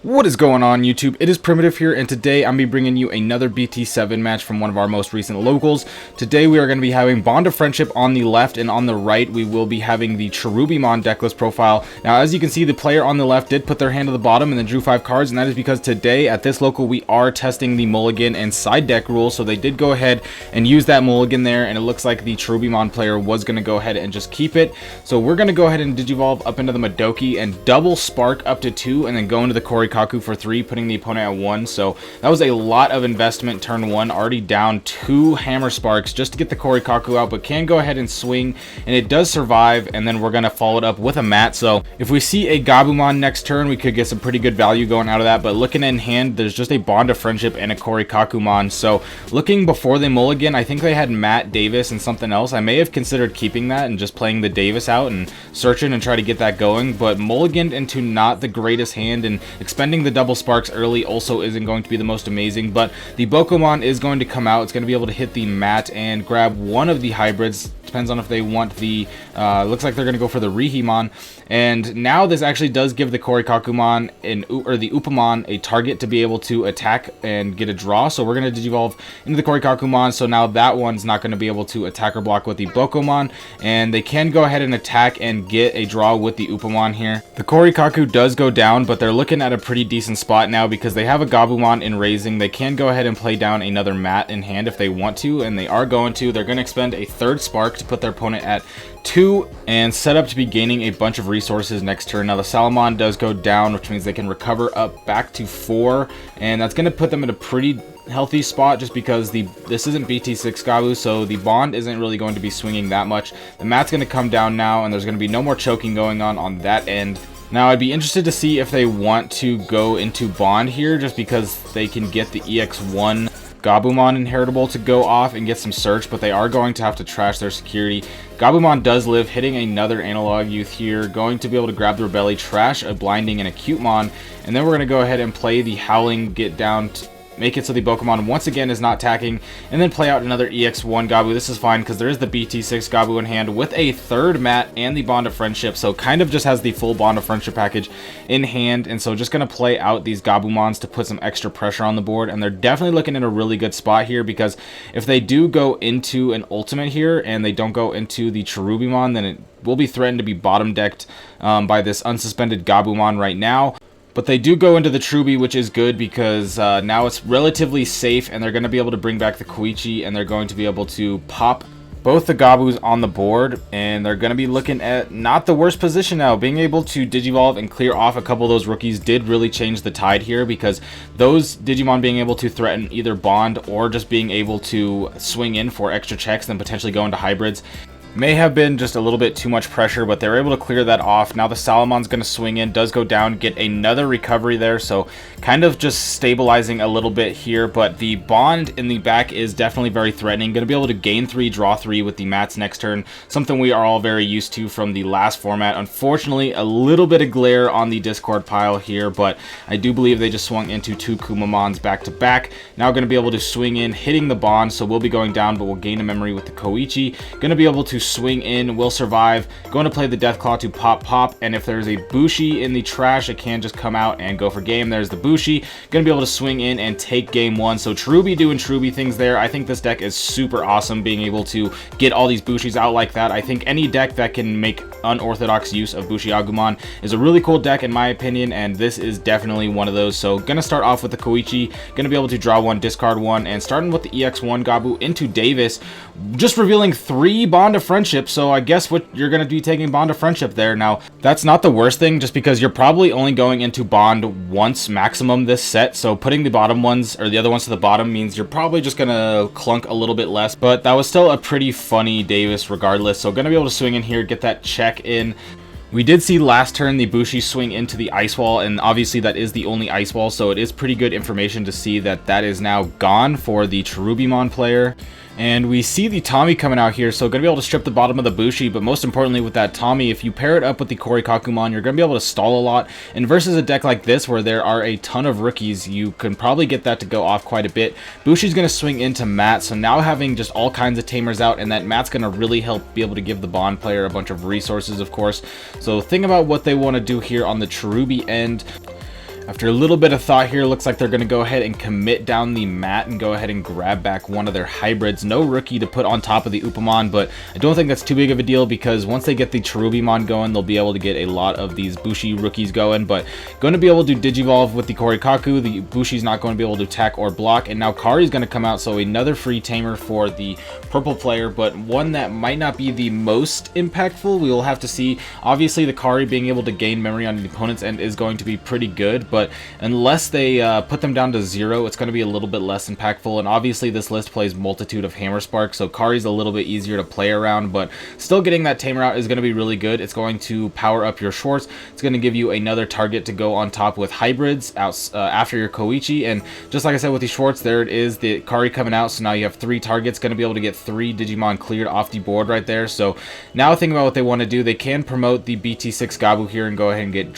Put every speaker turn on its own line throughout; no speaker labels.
What is going on, YouTube? It is Primitive here, and today I'm going to be bringing you another BT7 match from one of our most recent locals. Today we are going to be having Bond of Friendship on the left, and on the right we will be having the Cherubimon decklist profile. Now, as you can see, the player on the left did put their hand to the bottom and then drew 5 cards, and that is because today at this local we are testing the mulligan and side deck rule, so they did go ahead and use that mulligan there, and it looks like the Cherubimon player was going to go ahead and just keep it. So we're going to go ahead and Digivolve up into the Madoki and double Spark up to 2, and then go into the Korikaku for 3, putting the opponent at 1. So that was a lot of investment turn 1, already down 2 Hammer Sparks just to get the Korikaku out, but can go ahead and swing, and it does survive, and then we're going to follow it up with a mat. So if we see a Gabumon next turn, we could get some pretty good value going out of that, but looking in hand, there's just a Bond of Friendship and a Korikakumon. So looking before they mulligan, I think they had Matt, Davis, and something else. I may have considered keeping that and just playing the Davis out and searching and try to get that going, but mulliganed into not the greatest hand, and expending the double Sparks early also isn't going to be the most amazing, but the Bokomon is going to come out. It's going to be able to hit the mat and grab one of the hybrids. Depends on if they want the looks like they're going to go for the Rihimon, and now this actually does give the Korikakumon or the Upamon a target to be able to attack and get a draw. So we're going to Digivolve into the Korikakumon, so now that one's not going to be able to attack or block with the Bokomon, and they can go ahead and attack and get a draw with the Upamon here. The Korikaku does go down, but they're looking at a pretty decent spot now because they have a Gabumon in raising. They can go ahead and play down another mat in hand if they want to, and they are going to. They're going to expend a third Spark to put their opponent at 2 and set up to be gaining a bunch of resources next turn. Now the Salamon does go down, which means they can recover up back to 4, and that's going to put them in a pretty healthy spot just because this isn't BT6 Gabu, so the Bond isn't really going to be swinging that much. The mat's going to come down now, and there's going to be no more choking going on that end. Now, I'd be interested to see if they want to go into Bond here, just because they can get the EX1 Gabumon inheritable to go off and get some search, but they are going to have to trash their security. Gabumon does live, hitting another Analog Youth here, going to be able to grab the Rebelli, trash a Blinding and a Cutemon, and then we're going to go ahead and play the Howling, get down to make it so the Bokomon once again is not attacking, and then play out another EX1 Gabu. This is fine because there is the BT6 Gabu in hand with a third mat and the Bond of Friendship, so kind of just has the full Bond of Friendship package in hand, and so just going to play out these Gabumons to put some extra pressure on the board, and they're definitely looking in a really good spot here because if they do go into an ultimate here and they don't go into the Cherubimon, then it will be threatened to be bottom decked by this unsuspended Gabumon right now. But they do go into the Truby, which is good because now it's relatively safe, and they're going to be able to bring back the Koichi, and they're going to be able to pop both the Gabus on the board, and they're going to be looking at not the worst position now. Being able to Digivolve and clear off a couple of those rookies did really change the tide here, because those Digimon being able to threaten either Bond or just being able to swing in for extra checks and potentially go into hybrids may have been just a little bit too much pressure, but they're able to clear that off. Now the Salamon's going to swing in, does go down, get another recovery there, so kind of just stabilizing a little bit here, but the Bond in the back is definitely very threatening. Going to be able to gain 3, draw 3 with the mats next turn, something we are all very used to from the last format. Unfortunately, a little bit of glare on the Discord pile here, but I do believe they just swung into 2 Kumamons back to back. Now going to be able to swing in, hitting the Bond, so we'll be going down, but we'll gain a memory with the Koichi. Going to be able to swing in, will survive, going to play the Deathclaw to pop, and if there's a Bushi in the trash, it can just come out and go for game. There's the Bushi, going to be able to swing in and take game 1. So Cherubi doing Cherubi things there. I think this deck is super awesome, being able to get all these Bushis out like that. I think any deck that can make unorthodox use of Bushi Agumon is a really cool deck in my opinion, and this is definitely one of those. So gonna start off with the Koichi, gonna be able to draw 1, discard 1, and starting with the EX1 Gabu into Davis, just revealing 3 Bond of Friendship. So I guess what you're going to be taking Bond of Friendship there. Now, that's not the worst thing, just because you're probably only going into Bond once maximum this set. So putting the bottom ones, or the other ones to the bottom, means you're probably just going to clunk a little bit less. But that was still a pretty funny Davis regardless. So going to be able to swing in here, get that check in. We did see last turn the Bushi swing into the Ice Wall, and obviously that is the only Ice Wall, so it is pretty good information to see that that is now gone for the Cherubimon player. And we see the Tommy coming out here, so going to be able to strip the bottom of the Bushi, but most importantly with that Tommy, if you pair it up with the Korikakumon, you're going to be able to stall a lot, and versus a deck like this where there are a ton of rookies, you can probably get that to go off quite a bit. Bushi's going to swing into Matt, so now having just all kinds of tamers out, and that Matt's going to really help be able to give the Bond player a bunch of resources, of course. So think about what they want to do here on the Cherubi end. After a little bit of thought here, looks like they're going to go ahead and commit down the mat and go ahead and grab back one of their hybrids. No rookie to put on top of the Upamon, but I don't think that's too big of a deal because once they get the Cherubimon going, they'll be able to get a lot of these Bushi rookies going, but going to be able to Digivolve with the Korikaku. The Bushi's not going to be able to attack or block, and now Kari's going to come out, so another free tamer for the purple player, but one that might not be the most impactful. We will have to see. Obviously, the Kari being able to gain memory on the opponent's end is going to be pretty good, but unless they put them down to 0, it's going to be a little bit less impactful. And obviously this list plays multitude of Hammer Spark, so Kari's a little bit easier to play around, but still getting that tamer out is going to be really good. It's going to power up your Schwartz. It's going to give you another target to go on top with hybrids out after your Koichi, and just like I said with the Schwartz, there it is, the Kari coming out, so now you have 3 targets, going to be able to get 3 Digimon cleared off the board right there. So now think about what they want to do. They can promote the BT6 Gabu here and go ahead and get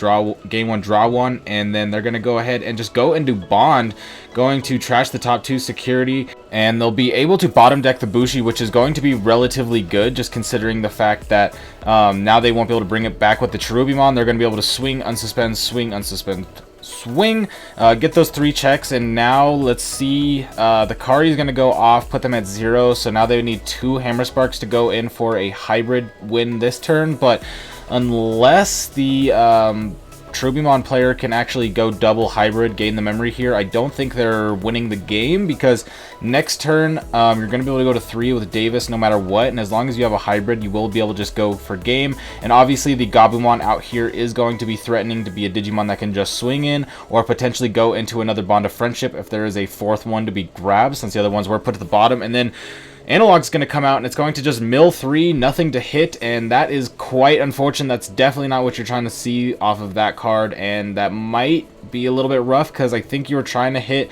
game 1, draw 1, and then they're going to go ahead and just go into Bond, going to trash the top 2 security, and they'll be able to bottom deck the Bushi, which is going to be relatively good, just considering the fact that now they won't be able to bring it back with the Cherubimon. They're going to be able to swing, unsuspend, swing, unsuspend, swing, get those 3 checks, and now let's see, the Kari is going to go off, put them at 0, so now they would need 2 Hammer Sparks to go in for a hybrid win this turn, but unless the Cherubimon player can actually go double hybrid, gain the memory here, I don't think they're winning the game, because next turn you're going to be able to go to 3 with Davis no matter what, and as long as you have a hybrid, you will be able to just go for game. And obviously the Gabumon out here is going to be threatening to be a Digimon that can just swing in or potentially go into another Bond of Friendship if there is a 4th one to be grabbed, since the other ones were put at the bottom. And then Analog's going to come out, and it's going to just mill 3, nothing to hit, and that is quite unfortunate. That's definitely not what you're trying to see off of that card, and that might be a little bit rough because I think you were trying to hit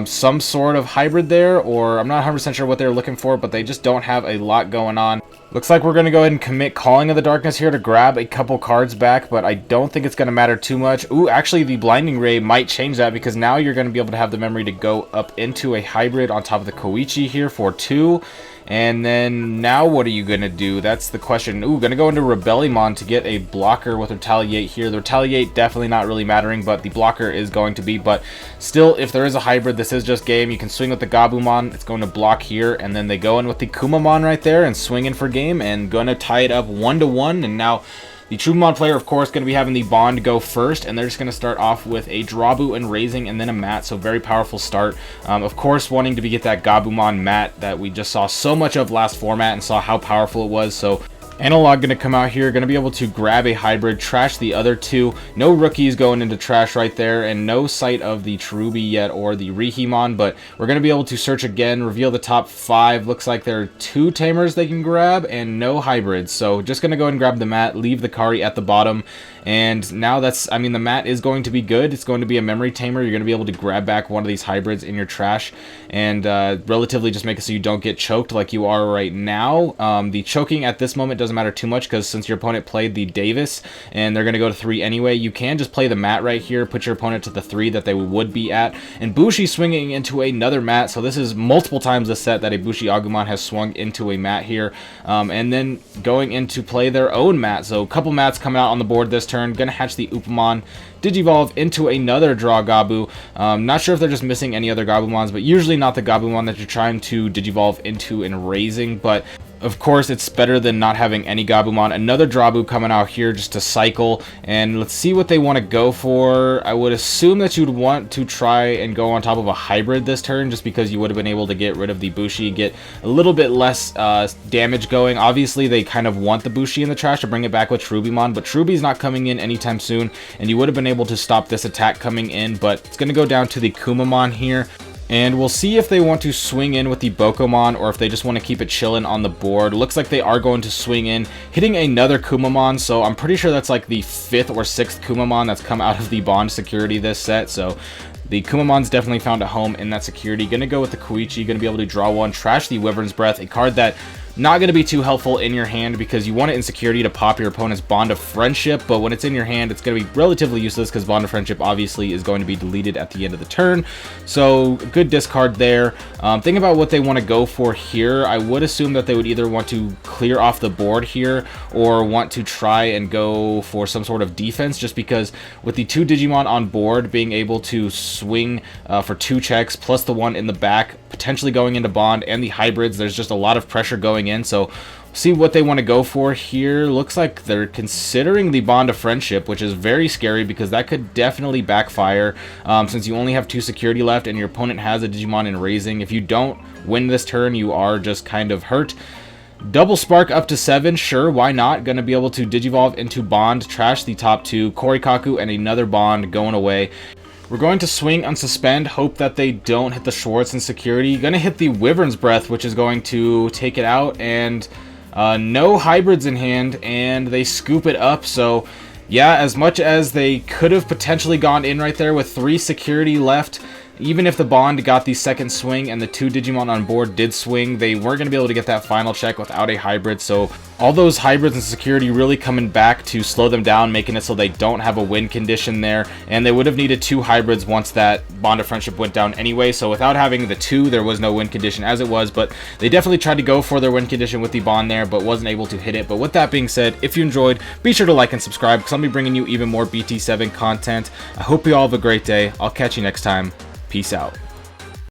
some sort of hybrid there, or I'm not 100% sure what they're looking for, but they just don't have a lot going on. Looks like we're going to go ahead and commit Calling of the Darkness here to grab a couple cards back, but I don't think it's going to matter too much. Ooh, actually the Blinding Ray might change that, because now you're going to be able to have the memory to go up into a hybrid on top of the Koichi here for 2. And then now what are you going to do? That's the question. Ooh, going to go into Rebellimon to get a blocker with Retaliate here. The Retaliate definitely not really mattering, but the blocker is going to be. But still, if there is a hybrid, this is just game. You can swing with the Gabumon. It's going to block here, and then they go in with the Kumamon right there and swing in for game and going to tie it up 1-1. And now the Cherubimon player, of course, going to be having the Bond go first, and they're just going to start off with a Drabu and Raising and then a Mat, so very powerful start. Of course, wanting to get that Gabumon Mat that we just saw so much of last format and saw how powerful it was, so Analog going to come out here, going to be able to grab a hybrid, trash the other 2. No rookies going into trash right there, and no sight of the Cherubi yet or the Rihimon, but we're going to be able to search again, reveal the top 5. Looks like there are 2 tamers they can grab and no hybrids, so just going to go ahead and grab the Mat, leave the Kari at the bottom. And now that's, I mean, the Mat is going to be good. It's going to be a memory tamer. You're going to be able to grab back one of these hybrids in your trash and relatively just make it so you don't get choked like you are right now. The choking at this moment doesn't matter too much, because since your opponent played the Davis and they're going to go to 3 anyway, you can just play the Mat right here, put your opponent to the 3 that they would be at. And Bushi swinging into another Mat, so this is multiple times this set that a Bushi Agumon has swung into a Mat here. And then going into play their own Mat, so a couple Mats coming out on the board this turn. Gonna hatch the Upamon, Digivolve into another Draw Gabu. Not sure if they're just missing any other Gabumons, but usually not the Gabumon that you're trying to Digivolve into in Raising, but of course it's better than not having any Gabumon. Another Drabu coming out here just to cycle, and let's see what they want to go for. I would assume that you'd want to try and go on top of a hybrid this turn, just because you would have been able to get rid of the Bushi, get a little bit less damage going. Obviously they kind of want the Bushi in the trash to bring it back with Cherubimon, but Cherubi's not coming in anytime soon, and you would have been able to stop this attack coming in. But it's going to go down to the Kumamon here, and we'll see if they want to swing in with the Bokomon or if they just want to keep it chilling on the board. Looks like they are going to swing in, hitting another Kumamon, so I'm pretty sure that's like the 5th or 6th Kumamon that's come out of the Bond security this set, so the Kumamon's definitely found a home in that security. Gonna go with the Koichi, gonna be able to draw 1, trash the Wyvern's Breath, a card that Not going to be too helpful in your hand because you want it in security to pop your opponent's Bond of Friendship, but when it's in your hand, it's going to be relatively useless because Bond of Friendship obviously is going to be deleted at the end of the turn. So good discard there. Think about what they want to go for here. I would assume that they would either want to clear off the board here or want to try and go for some sort of defense, just because with the 2 Digimon on board, being able to swing for 2 checks plus the one in the back, potentially going into Bond, and the hybrids, there's just a lot of pressure going in. So see what they want to go for here. Looks like they're considering the Bond of Friendship, which is very scary because that could definitely backfire since you only have 2 security left and your opponent has a Digimon in raising. If you don't win this turn, you are just kind of hurt. Double Spark up to 7, sure, why not? Gonna be able to Digivolve into Bond, trash the top 2, Korikaku, and another Bond going away. We're going to swing on Suspend, hope that they don't hit the Schwartz in security. Gonna hit the Wyvern's Breath, which is going to take it out, and no hybrids in hand, and they scoop it up. So yeah, as much as they could have potentially gone in right there with 3 security left, even if the Bond got the second swing and the 2 Digimon on board did swing, they weren't going to be able to get that final check without a hybrid. So all those hybrids and security really coming back to slow them down, making it so they don't have a win condition there. And they would have needed 2 hybrids once that Bond of Friendship went down anyway. So without having the 2, there was no win condition as it was. But they definitely tried to go for their win condition with the Bond there, but wasn't able to hit it. But with that being said, if you enjoyed, be sure to like and subscribe because I'll be bringing you even more BT7 content. I hope you all have a great day. I'll catch you next time. Peace out.